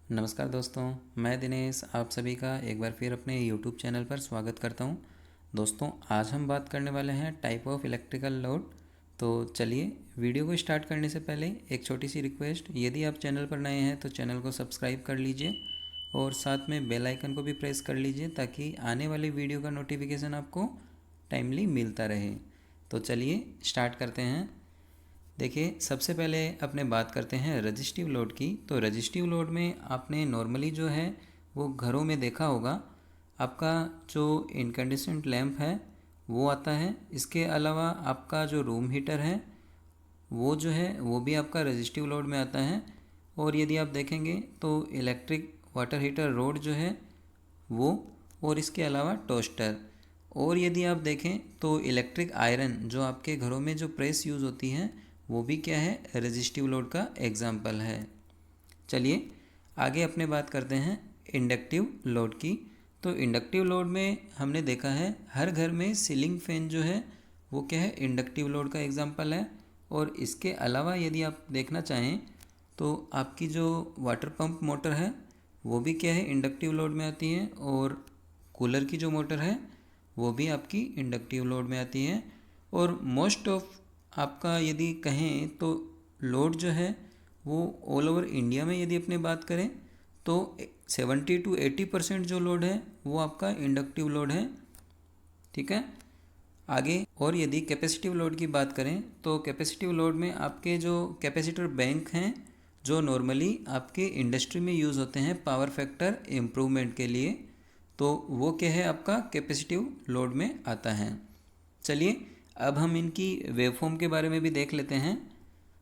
नमस्कार दोस्तों, मैं दिनेश आप सभी का एक बार फिर अपने YouTube चैनल पर स्वागत करता हूं। दोस्तों, आज हम बात करने वाले हैं टाइप ऑफ इलेक्ट्रिकल लोड। तो चलिए, वीडियो को स्टार्ट करने से पहले एक छोटी सी रिक्वेस्ट, यदि आप चैनल पर नए हैं तो चैनल को सब्सक्राइब कर लीजिए और साथ में बेल आइकन को भी प्रेस कर लीजिए ताकि आने वाली वीडियो का नोटिफिकेशन आपको टाइमली मिलता रहे। तो चलिए स्टार्ट करते हैं। देखिए, सबसे पहले अपने बात करते हैं रजिस्टिव लोड की। तो रजिस्टिव लोड में आपने नॉर्मली जो है वो घरों में देखा होगा, आपका जो इनकैंडेसेंट लैंप है वो आता है। इसके अलावा आपका जो रूम हीटर है वो जो है वो भी आपका रजिस्टिव लोड में आता है। और यदि आप देखेंगे तो इलेक्ट्रिक वाटर हीटर रोड जो है वो, और इसके अलावा टोस्टर। और यदि आप देखें तो इलेक्ट्रिक आयरन जो आपके घरों में जो प्रेस यूज़ होती है वो भी क्या है, रेजिस्टिव लोड का एग्जाम्पल है। चलिए आगे अपने बात करते हैं इंडक्टिव लोड की। तो इंडक्टिव लोड में हमने देखा है हर घर में सीलिंग फैन जो है वो क्या है, इंडक्टिव लोड का एग्जाम्पल है। और इसके अलावा यदि आप देखना चाहें तो आपकी जो वाटर पंप मोटर है वो भी क्या है, इंडक्टिव लोड में आती है। और कूलर की जो मोटर है वो भी आपकी इंडक्टिव लोड में आती है। और मोस्ट ऑफ आपका यदि कहें तो लोड जो है वो ऑल ओवर इंडिया में यदि अपने बात करें तो 70 to 80% जो लोड है वो आपका इंडक्टिव लोड है। ठीक है, आगे और यदि कैपेसिटिव लोड की बात करें तो कैपेसिटिव लोड में आपके जो कैपेसिटर बैंक हैं जो नॉर्मली आपके इंडस्ट्री में यूज़ होते हैं पावर फैक्टर इम्प्रूवमेंट के लिए, तो वो क्या है, आपका कैपेसिटिव लोड में आता है। चलिए अब हम इनकी वेवफॉर्म के बारे में भी देख लेते हैं।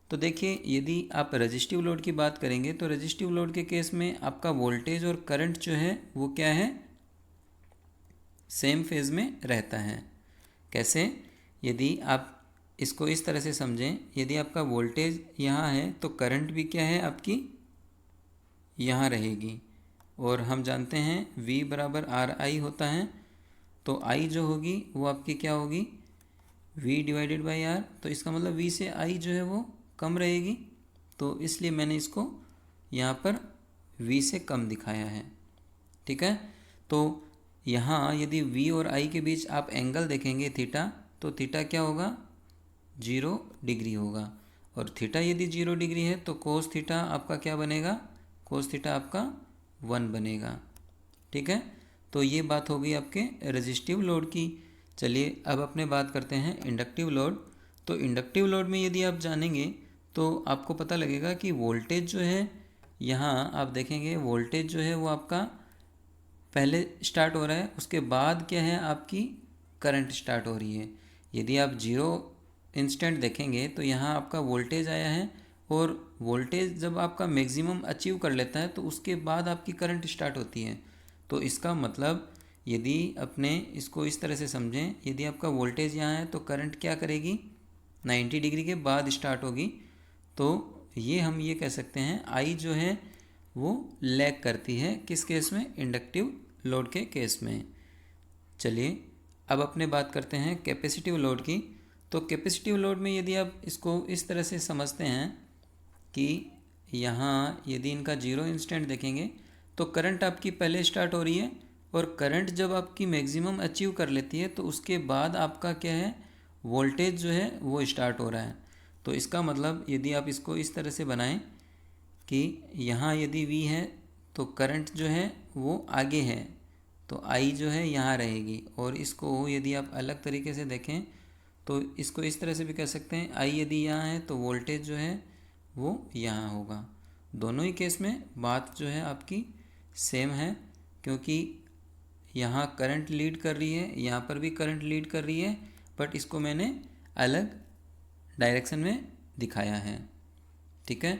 तो देखिए, यदि आप रजिस्टिव लोड की बात करेंगे तो रजिस्टिव लोड के केस में आपका वोल्टेज और करंट जो है वो क्या है, सेम फेज में रहता है। कैसे, यदि आप इसको इस तरह से समझें, यदि आपका वोल्टेज यहाँ है तो करंट भी क्या है आपकी यहाँ रहेगी। और हम जानते हैं V बराबर RI होता है। तो I जो होगी वो आपकी क्या होगी, V डिवाइडेड बाई R। तो इसका मतलब V से I जो है वो कम रहेगी, तो इसलिए मैंने इसको यहाँ पर V से कम दिखाया है। ठीक है, तो यहाँ यदि V और I के बीच आप एंगल देखेंगे थीटा, तो थीटा क्या होगा, 0 डिग्री होगा। और थीटा यदि 0 डिग्री है तो कोस थीटा आपका क्या बनेगा, कोस थीटा आपका 1 बनेगा। ठीक है, तो ये बात हो गई आपके रेजिस्टिव लोड की। चलिए अब अपने बात करते हैं इंडक्टिव लोड। तो इंडक्टिव लोड में यदि आप जानेंगे तो आपको पता लगेगा कि वोल्टेज जो है, यहाँ आप देखेंगे वोल्टेज जो है वो आपका पहले स्टार्ट हो रहा है, उसके बाद क्या है आपकी करंट स्टार्ट हो रही है। यदि आप जीरो इंस्टेंट देखेंगे तो यहाँ आपका वोल्टेज आया है, और वोल्टेज जब आपका मैक्सिमम अचीव कर लेता है तो उसके बाद आपकी करंट स्टार्ट होती है। तो इसका मतलब यदि अपने इसको इस तरह से समझें, यदि आपका वोल्टेज यहाँ है तो करंट क्या करेगी, 90 डिग्री के बाद स्टार्ट होगी। तो ये हम ये कह सकते हैं आई जो है वो लैग करती है, किस केस में, इंडक्टिव लोड के केस में। चलिए अब अपने बात करते हैं कैपेसिटिव लोड की। तो कैपेसिटिव लोड में यदि आप इसको इस तरह से समझते हैं कि यहाँ यदि इनका 0 इंस्टेंट देखेंगे तो करंट आपकी पहले स्टार्ट हो रही है, और करंट जब आपकी मैक्सिमम अचीव कर लेती है तो उसके बाद आपका क्या है, वोल्टेज जो है वो स्टार्ट हो रहा है। तो इसका मतलब यदि आप इसको इस तरह से बनाएं कि यहाँ यदि V है तो करंट जो है वो आगे है, तो I जो है यहाँ रहेगी। और इसको यदि आप अलग तरीके से देखें तो इसको इस तरह से भी कह सकते हैं, I यदि यहाँ है तो वोल्टेज जो है वो यहाँ होगा। दोनों ही केस में बात जो है आपकी सेम है, क्योंकि यहाँ करंट लीड कर रही है, यहाँ पर भी करंट लीड कर रही है, बट इसको मैंने अलग डायरेक्शन में दिखाया है। ठीक है,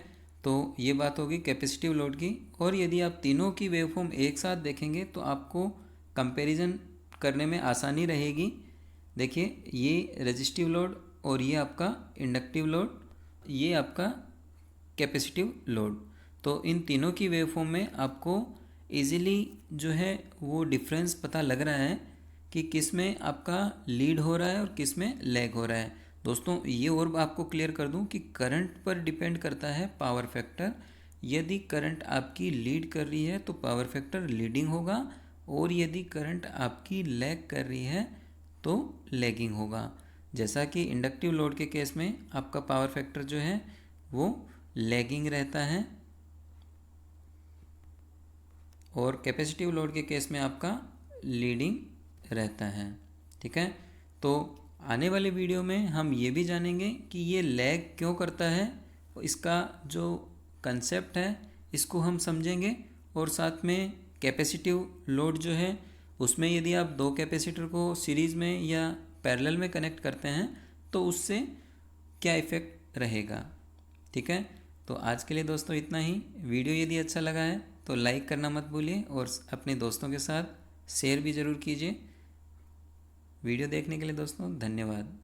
तो ये बात होगी कैपेसिटिव लोड की। और यदि आप तीनों की वेवफॉर्म एक साथ देखेंगे तो आपको कंपैरिजन करने में आसानी रहेगी। देखिए, ये रेजिस्टिव लोड और ये आपका इंडक्टिव लोड, ये आपका कैपेसिटिव लोड। तो इन तीनों की वेवफॉर्म में आपको इजीली जो है वो डिफरेंस पता लग रहा है कि किस में आपका लीड हो रहा है और किस में लैग हो रहा है। दोस्तों, ये और आपको क्लियर कर दूं कि करंट पर डिपेंड करता है पावर फैक्टर, यदि करंट आपकी लीड कर रही है तो पावर फैक्टर लीडिंग होगा, और यदि करंट आपकी लैग कर रही है तो लैगिंग होगा। जैसा कि इंडक्टिव लोड के केस में आपका पावर फैक्टर जो है वो लैगिंग रहता है, और कैपेसिटिव लोड के केस में आपका लीडिंग रहता है। ठीक है, तो आने वाले वीडियो में हम ये भी जानेंगे कि ये लैग क्यों करता है, इसका जो कंसेप्ट है इसको हम समझेंगे, और साथ में कैपेसिटिव लोड जो है उसमें यदि आप दो कैपेसिटर को सीरीज़ में या पैरेलल में कनेक्ट करते हैं तो उससे क्या इफ़ेक्ट रहेगा। ठीक है, तो आज के लिए दोस्तों इतना ही। वीडियो यदि अच्छा लगा है तो लाइक करना मत भूलिए, और अपने दोस्तों के साथ शेयर भी ज़रूर कीजिए। वीडियो देखने के लिए दोस्तों धन्यवाद।